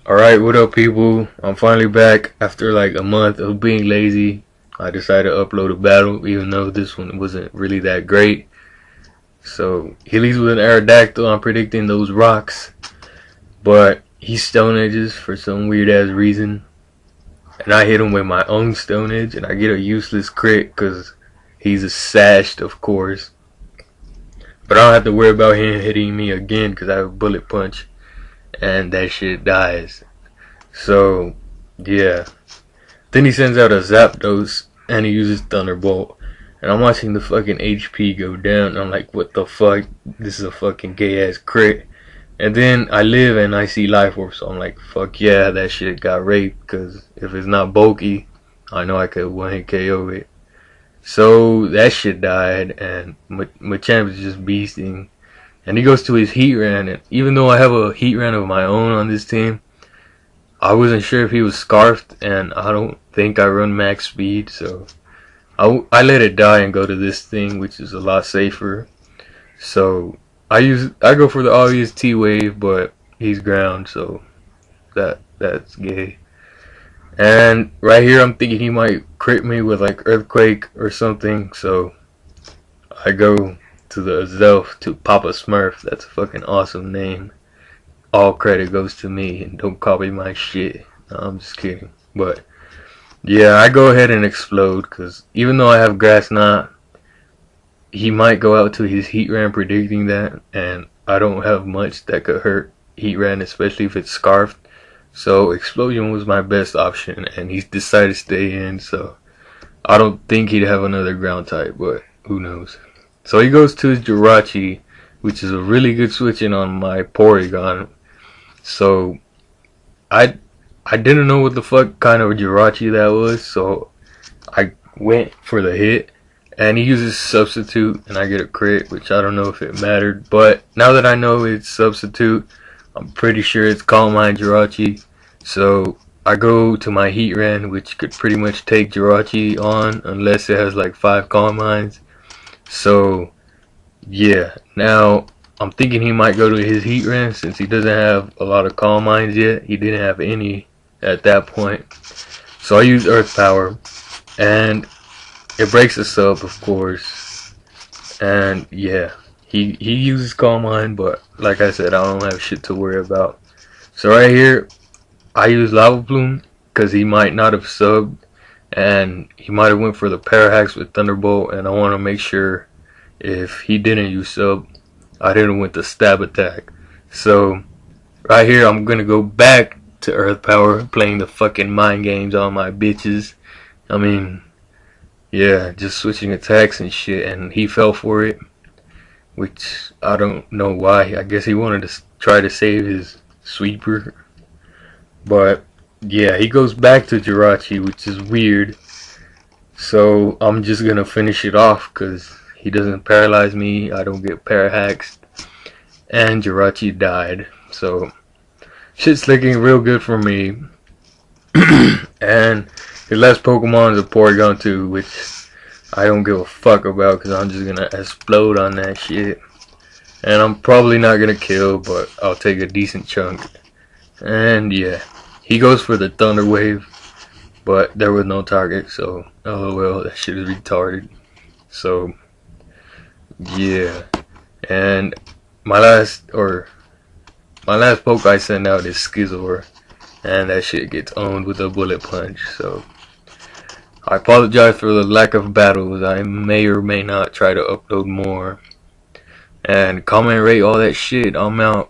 Alright, what up people? I'm finally back after like a month of being lazy. I decided to upload a battle even though this one wasn't really that great. So he leads with an Aerodactyl. I'm predicting those rocks. But he Stone Edges for some weird ass reason. And I hit him with my own Stone Edge and I get a useless crit because he's a sashed, of course. But I don't have to worry about him hitting me again because I have a bullet punch. And that shit dies. So, yeah. Then he sends out a Zapdos and he uses Thunderbolt. And I'm watching the fucking HP go down. And I'm like, what the fuck? This is a fucking gay ass crit. And then I live and I see Life Orb. So I'm like, fuck yeah, that shit got raped. Because if it's not bulky, I know I could one-hit KO it. So that shit died. And Machamp is just beasting. And he goes to his Heatran, and even though I have a Heatran of my own on this team, I wasn't sure if he was Scarfed, and I don't think I run max speed, so I let it die and go to this thing, which is a lot safer. So I go for the obvious T-Wave, but he's ground, so that's gay. And right here, I'm thinking he might crit me with like Earthquake or something, so I go to the Zelf to Papa Smurf. That's a fucking awesome name. All credit goes to me and don't copy my shit. No, I'm just kidding. But yeah, I go ahead and explode because even though I have Grass Knot, he might go out to his Heatran predicting that, and I don't have much that could hurt Heatran, especially if it's Scarfed. So Explosion was my best option and he decided to stay in, so I don't think he'd have another ground type, but who knows. So he goes to his Jirachi, which is a really good switching on my Porygon. So I didn't know what the fuck kind of Jirachi that was, so I went for the hit. And he uses Substitute, and I get a crit, which I don't know if it mattered. But now that I know it's Substitute, I'm pretty sure it's Calm Mind Jirachi. So I go to my Heatran, which could pretty much take Jirachi on, unless it has like 5 Calm Minds. So, yeah, now I'm thinking he might go to his Heatran since he doesn't have a lot of Calm Minds yet. He didn't have any at that point. So I use Earth Power, and it breaks the sub, of course. And yeah, he uses Calm Mind, but like I said, I don't have shit to worry about. So right here, I use Lava Plume because he might not have subbed. And he might have went for the Parahax with Thunderbolt, and I want to make sure if he didn't use sub, I didn't went the Stab Attack. So right here, I'm gonna go back to Earth Power, playing the fucking mind games on my bitches. I mean, yeah, just switching attacks and shit, and he fell for it, which I don't know why. I guess he wanted to try to save his sweeper, but yeah, he goes back to Jirachi, which is weird. So I'm just gonna finish it off because he doesn't paralyze me, I don't get parahaxed, and Jirachi died. So shit's looking real good for me. And his last Pokemon is a Porygon 2, which I don't give a fuck about because I'm just gonna explode on that shit. And I'm probably not gonna kill, but I'll take a decent chunk. And yeah. He goes for the Thunder Wave, but there was no target, so LOL, that shit is retarded. So yeah, and my last poke I send out is Skizor, and that shit gets owned with a bullet punch. So I apologize for the lack of battles. I may or may not try to upload more. And comment, rate, all that shit. I'm out.